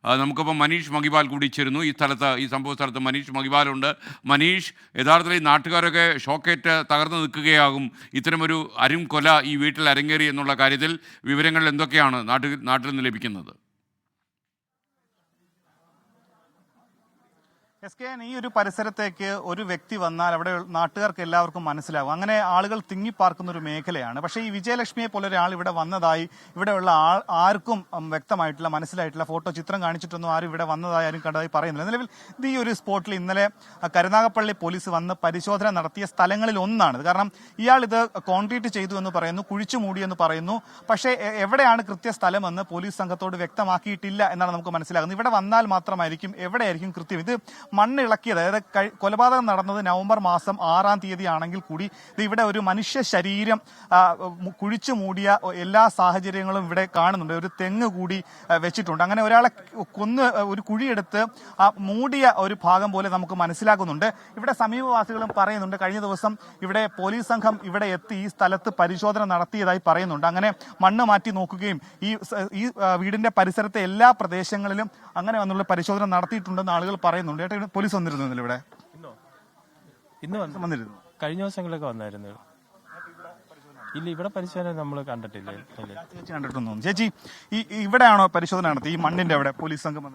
നമുക്കിപ്പോൾ മനീഷ് മഹിപാൽ കൂടി ചേരുന്നു ഈ സംഭവ സ്ഥലത്ത് മനീഷ് മഹിപാലുണ്ട്. മനീഷ്, യഥാർത്ഥത്തിൽ ഈ നാട്ടുകാരൊക്കെ ഷോക്കേറ്റ് തകർന്നു നിൽക്കുകയാകും ഇത്തരമൊരു കൊല ഈ വീട്ടിൽ അരങ്ങേറി എന്നുള്ള കാര്യത്തിൽ വിവരങ്ങൾ എന്തൊക്കെയാണ് നാട്ടിൽ നിന്ന് ലഭിക്കുന്നത്? ഈ ഒരു പരിസരത്തേക്ക് ഒരു വ്യക്തി വന്നാൽ അവിടെ നാട്ടുകാർക്ക് എല്ലാവർക്കും മനസ്സിലാവും. അങ്ങനെ ആളുകൾ തിങ്ങിപ്പാർക്കുന്ന ഒരു മേഖലയാണ്. പക്ഷേ ഈ വിജയലക്ഷ്മിയെ പോലെ ഒരാൾ ഇവിടെ വന്നതായി ഇവിടെയുള്ള ആർക്കും വ്യക്തമായിട്ടില്ല, മനസ്സിലായിട്ടില്ല. ഫോട്ടോ ചിത്രം കാണിച്ചിട്ടൊന്നും ആരും ഇവിടെ വന്നതായി ആരും കണ്ടതായി പറയുന്നില്ല. നിലവിൽ ഇത് ഈ ഒരു സ്പോട്ടിൽ ഇന്നലെ കരുനാഗപ്പള്ളി പോലീസ് വന്ന് പരിശോധന നടത്തിയ സ്ഥലങ്ങളിൽ ഒന്നാണ്. കാരണം ഇയാൾ ഇത് കോൺക്രീറ്റ് ചെയ്തു എന്ന് പറയുന്നു, കുഴിച്ചു മൂടി എന്ന് പറയുന്നു. പക്ഷേ എവിടെയാണ് കൃത്യ സ്ഥലമെന്ന് പോലീസ് സംഘത്തോട് വ്യക്തമാക്കിയിട്ടില്ല എന്നാണ് നമുക്ക് മനസ്സിലാകുന്നത്. ഇവിടെ വന്നാൽ മാത്രമായിരിക്കും എവിടെയായിരിക്കും കൃത്യം. ഇത് മണ്ണ് ഇളക്കിയത്, അതായത് കൊലപാതകം നടന്നത് നവംബർ മാസം 6-ാം തീയതി ആണെങ്കിൽ കൂടി ഇവിടെ ഒരു മനുഷ്യ ശരീരം കുഴിച്ചു മൂടിയ എല്ലാ സാഹചര്യങ്ങളും ഇവിടെ കാണുന്നുണ്ട്. ഒരു തെങ്ങ് കൂടി വെച്ചിട്ടുണ്ട്. അങ്ങനെ ഒരാളെ കൊന്ന് ഒരു കുഴിയെടുത്ത് മൂടിയ ഒരു ഭാഗം പോലെ നമുക്ക് മനസ്സിലാക്കുന്നുണ്ട്. ഇവിടെ സമീപവാസികളും പറയുന്നുണ്ട് കഴിഞ്ഞ ദിവസം ഇവിടെ പോലീസ് സംഘം ഇവിടെ എത്തി ഈ സ്ഥലത്ത് പരിശോധന നടത്തിയതായി പറയുന്നുണ്ട്. അങ്ങനെ മണ്ണ് മാറ്റി നോക്കുകയും ഈ വീടിന്റെ പരിസരത്തെ എല്ലാ പ്രദേശങ്ങളിലും അങ്ങനെ വന്നുള്ള പരിശോധന നടത്തിയിട്ടുണ്ടെന്ന് ആളുകൾ പറയുന്നുണ്ട്. പോലീസ് വന്നിരുന്നു ഇവിടെ? ഇന്ന് വന്നിരുന്നു. കഴിഞ്ഞ ദിവസങ്ങളൊക്കെ വന്നായിരുന്നു. ഇല്ല, ഇവിടെ പരിശോധന നമ്മൾ കണ്ടിട്ടില്ല. ചേച്ചി കണ്ടിട്ടൊന്നും? ചേച്ചി, ഇവിടെയാണോ പരിശോധന നടത്തി? ഈ മണ്ണിന്റെ അവിടെ പോലീസ് സംഘം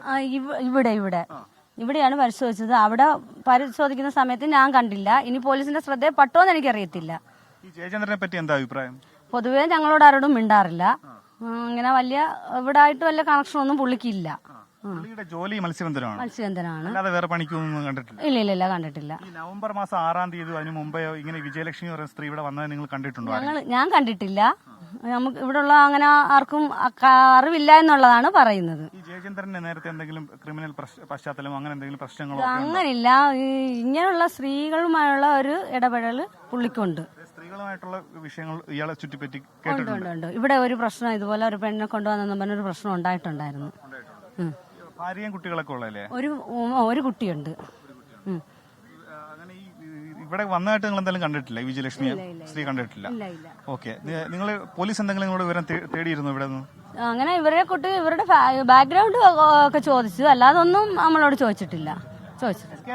ഇവിടെയാണ് പരിശോധിച്ചത്. അവിടെ പരിശോധിക്കുന്ന സമയത്ത് ഞാൻ കണ്ടില്ല. ഇനി പോലീസിന്റെ ശ്രദ്ധയിൽ പെട്ടോന്ന് എനിക്കറിയത്തില്ല. ഈ ജയചന്ദ്രനെ പറ്റി എന്താ അഭിപ്രായം? പൊതുവെ ഞങ്ങളോട് ആരോടും മിണ്ടാറില്ല. അങ്ങനെ വലിയ ഇവിടെ ആയിട്ട് വലിയ കണക്ഷൻ ഒന്നും പുള്ളിക്കില്ല. ജോലി മത്സ്യബന്ധനമാണ്. അല്ലാതെ വേറെ പണിക്കൊന്നും കണ്ടിട്ടില്ല? ഇല്ല കണ്ടിട്ടില്ല. ഈ നവംബർ മാസം 6-ാം തീയതി അതിന് മുമ്പേ ഇങ്ങനെ വിജയലക്ഷ്മി പറയുന്ന സ്ത്രീ ഇവിടെ വന്നത് നിങ്ങൾ കണ്ടിട്ടുണ്ടോ? ഞാൻ കണ്ടിട്ടില്ല. നമുക്ക് ഇവിടെയുള്ള അങ്ങനെ ആർക്കും അറിവില്ല എന്നുള്ളതാണ് പറയുന്നത്. ഈ ജയചന്ദ്രന് നേരത്തെ എന്തെങ്കിലും ക്രിമിനൽ പശ്ചാത്തലം അങ്ങനെ എന്തെങ്കിലും പ്രശ്നങ്ങളോ? അങ്ങനില്ല. ഇങ്ങനെയുള്ള സ്ത്രീകളുമായുള്ള ഒരു ഇടപെടൽ പുള്ളിക്കുണ്ട്. സ്ത്രീകളുമായിട്ടുള്ള വിഷയങ്ങൾ ഇയാളെ ചുറ്റിപ്പറ്റി കേട്ടിട്ടുണ്ട്. ഇവിടെ ഒരു പ്രശ്നം ഇതുപോലെ ഒരു പെണ്ണിനെ കൊണ്ടുവന്നെന്നും പറഞ്ഞൊരു പ്രശ്നം ഉണ്ടായിട്ടുണ്ടായിരുന്നു. ഭാര്യയും കുട്ടികളൊക്കെ ഉള്ളല്ലേ? ഒരു കുട്ടിയുണ്ട്. ഇവിടെ വന്നതായിട്ട് നിങ്ങൾ എന്തെങ്കിലും കണ്ടിട്ടില്ല? ഈ വിജയലക്ഷ്മി സ്ത്രീ കണ്ടിട്ടില്ല? ഓക്കെ. നിങ്ങൾ പോലീസ് എന്തെങ്കിലും നിങ്ങളോട് വിവരം തേടിയിരുന്നു ഇവിടെ നിന്ന്? അങ്ങനെ ഇവരുടെ ബാക്ക്ഗ്രൗണ്ട് ഒക്കെ ചോദിച്ചു, അല്ലാതെ ഒന്നും നമ്മളോട് ചോദിച്ചിട്ടില്ല.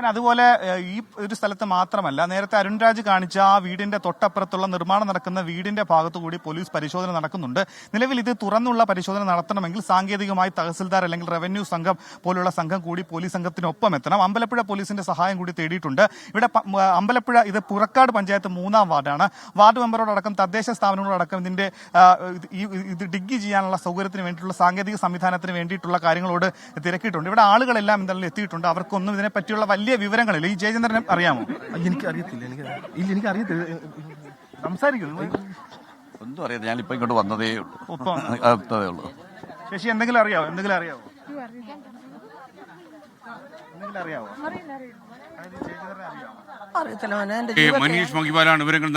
അതുപോലെ ഈ ഒരു സ്ഥലത്ത് മാത്രമല്ല, നേരത്തെ അരുൺരാജ് കാണിച്ച ആ വീടിന്റെ തൊട്ടപ്പുറത്തുള്ള നിർമ്മാണം നടക്കുന്ന വീടിന്റെ ഭാഗത്തുകൂടി പോലീസ് പരിശോധന നടക്കുന്നുണ്ട്. നിലവിൽ ഇത് തുറന്നുള്ള പരിശോധന നടത്തണമെങ്കിൽ സാങ്കേതികമായി തഹസിൽദാർ അല്ലെങ്കിൽ റവന്യൂ സംഘം പോലുള്ള സംഘം കൂടി പോലീസ് സംഘത്തിനൊപ്പം എത്തണം. അമ്പലപ്പുഴ പോലീസിന്റെ സഹായം കൂടി തേടിയിട്ടുണ്ട്. ഇവിടെ അമ്പലപ്പുഴ ഇത് പുറക്കാട് പഞ്ചായത്ത് 3-ാം വാർഡാണ്. വാർഡ് മെമ്പറോടക്കം തദ്ദേശ സ്ഥാപനങ്ങളോടക്കം ഇതിന്റെ ഇത് ഡിഗ് ചെയ്യാനുള്ള സൗകര്യത്തിന് വേണ്ടിയിട്ടുള്ള സാങ്കേതിക സംവിധാനത്തിന് വേണ്ടിയിട്ടുള്ള കാര്യങ്ങളോട് തിരക്കിയിട്ടുണ്ട്. ഇവിടെ ആളുകളെല്ലാം എന്തായാലും എത്തിയിട്ടുണ്ട്. അവർക്കൊന്നും ഇതിനെ പറ്റിയുള്ള വലിയ വിവരങ്ങളില്ല. ഈ ജയചന്ദ്രനെ അറിയാമോ? എനിക്കറിയത്തില്ല. സംസാരിക്കുന്നു ഒന്നും അറിയാം. ഞാനിപ്പോ ഇങ്ങോട്ട് വന്നതേ ഉള്ളൂ. ശശി, എന്തെങ്കിലും അറിയാവോ? മനീഷ് മഹിപാലാണ് വിവരങ്ങൾ